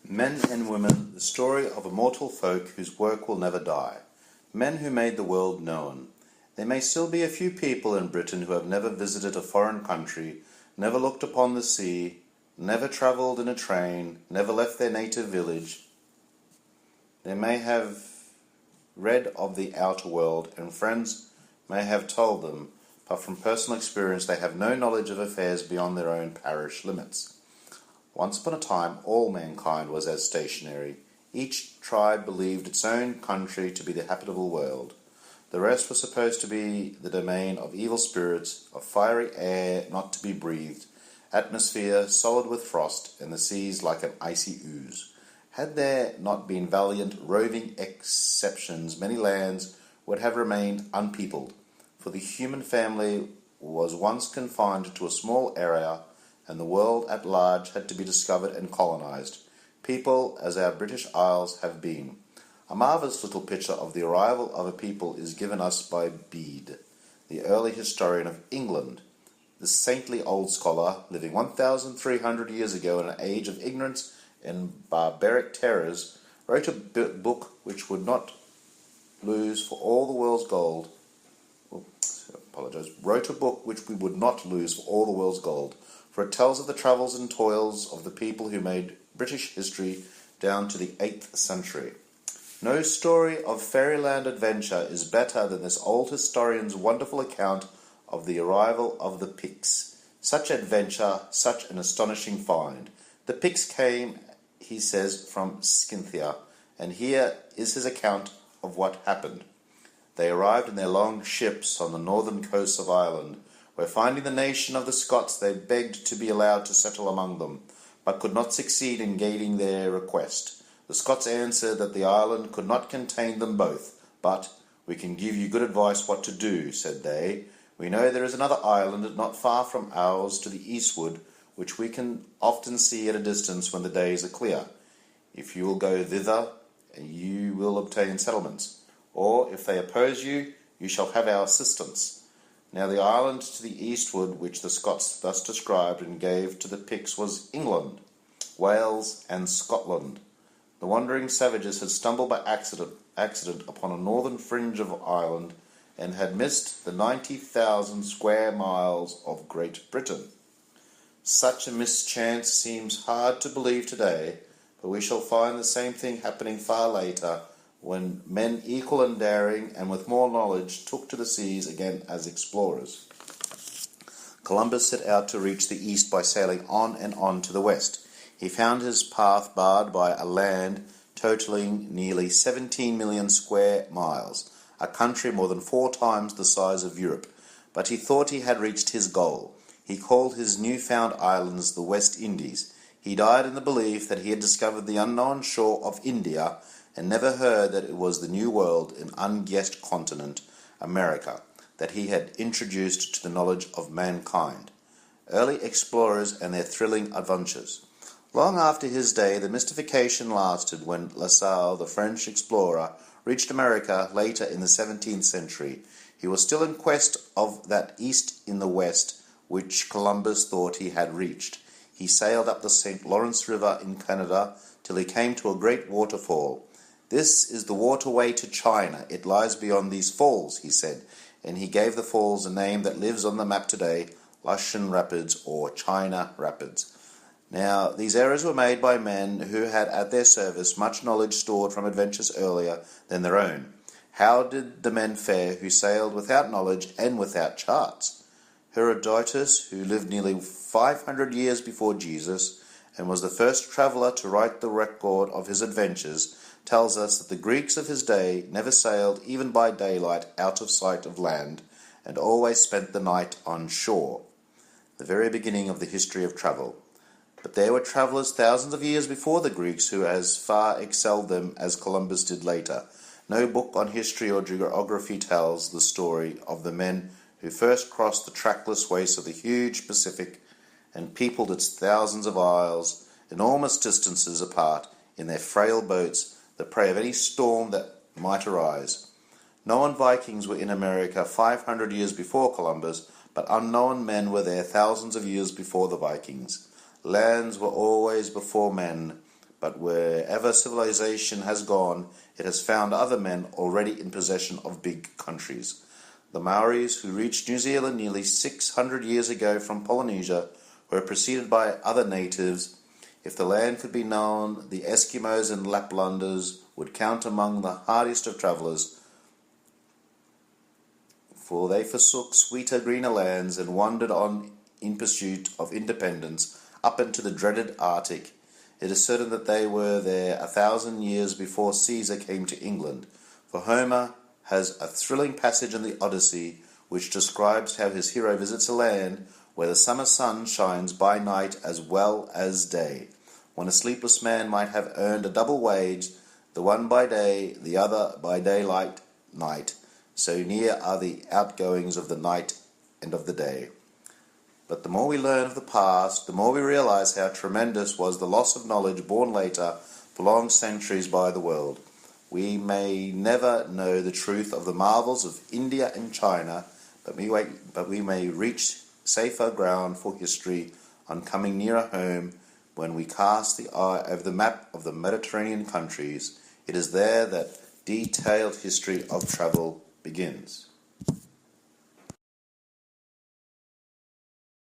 Men and women, the story of immortal folk whose work will never die. Men who made the world known. There may still be a few people in Britain who have never visited a foreign country, never looked upon the sea, never travelled in a train, never left their native village. They may have read of the outer world, and friends may have told them, but from personal experience they have no knowledge of affairs beyond their own parish limits. Once upon a time, all mankind was as stationary. Each tribe believed its own country to be the habitable world. The rest was supposed to be the domain of evil spirits, of fiery air not to be breathed, atmosphere solid with frost, and the seas like an icy ooze. Had there not been valiant, roving exceptions, many lands would have remained unpeopled, for the human family was once confined to a small area, and the world at large had to be discovered and colonized, people as our British Isles have been. A marvellous little picture of the arrival of a people is given us by Bede, the early historian of England. The saintly old scholar, living 1,300 years ago in an age of ignorance and barbaric terrors, wrote a book which would not lose for all the world's gold. Wrote a book which we would not lose for all the world's gold, for it tells of the travels and toils of the people who made British history down to the 8th century. No story of fairyland adventure is better than this old historian's wonderful account of the arrival of the Picts. Such adventure, such an astonishing find. The Picts came, he says, from Scythia, and here is his account of what happened. They arrived in their long ships on the northern coast of Ireland, where finding the nation of the Scots they begged to be allowed to settle among them, but could not succeed in gaining their request. The Scots answered that the island could not contain them both, but "We can give you good advice what to do," said they. "We know there is another island not far from ours to the eastward, which we can often see at a distance when the days are clear. If you will go thither, you will obtain settlements, or if they oppose you, you shall have our assistance." Now the island to the eastward, which the Scots thus described and gave to the Picts, was England, Wales, and Scotland. The wandering savages had stumbled by accident upon a northern fringe of Ireland, and had missed the 90,000 square miles of Great Britain. Such a mischance seems hard to believe today, but we shall find the same thing happening far later, when men equal in daring and with more knowledge took to the seas again as explorers. Columbus set out to reach the east by sailing on and on to the west. He found his path barred by a land totaling nearly 17 million square miles, a country more than 4 times the size of Europe. But he thought he had reached his goal. He called his newfound islands the West Indies. He died in the belief that he had discovered the unknown shore of India, and never heard that it was the New World, an unguessed continent, America, that he had introduced to the knowledge of mankind. Early explorers and their thrilling adventures. Long after his day, the mystification lasted when La Salle, the French explorer, reached America later in the 17th century. He was still in quest of that east in the west which Columbus thought he had reached. He sailed up the St. Lawrence River in Canada till he came to a great waterfall. "This is the waterway to China. It lies beyond these falls," he said, and he gave the falls a name that lives on the map today, Lushan Rapids or China Rapids. Now, these errors were made by men who had at their service much knowledge stored from adventures earlier than their own. How did the men fare who sailed without knowledge and without charts? Herodotus, who lived nearly 500 years before Jesus and was the first traveller to write the record of his adventures, tells us that the Greeks of his day never sailed even by daylight out of sight of land, and always spent the night on shore. The very beginning of the history of travel. But there were travellers thousands of years before the Greeks who as far excelled them as Columbus did later. No book on history or geography tells the story of the men who first crossed the trackless wastes of the huge Pacific and peopled its thousands of isles, enormous distances apart, in their frail boats, the prey of any storm that might arise. Known Vikings were in America 500 years before Columbus, but unknown men were there thousands of years before the Vikings. Lands were always before men, but wherever civilization has gone, it has found other men already in possession of big countries. The Maoris, who reached New Zealand nearly 600 years ago from Polynesia, were preceded by other natives. If the land could be known, the Eskimos and Laplanders would count among the hardiest of travellers, for they forsook sweeter, greener lands and wandered on in pursuit of independence up into the dreaded Arctic. It is certain that they were there 1,000 years before Caesar came to England, for Homer has a thrilling passage in the Odyssey which describes how his hero visits a land where the summer sun shines by night as well as day, when a sleepless man might have earned a double wage, the one by day, the other by daylight night. So near are the outgoings of the night and of the day. But the more we learn of the past, the more we realize how tremendous was the loss of knowledge born later, for long centuries by the world. We may never know the truth of the marvels of India and China, but we may reach safer ground for history on coming nearer home when we cast the eye over the map of the Mediterranean countries. It is there that detailed history of travel begins.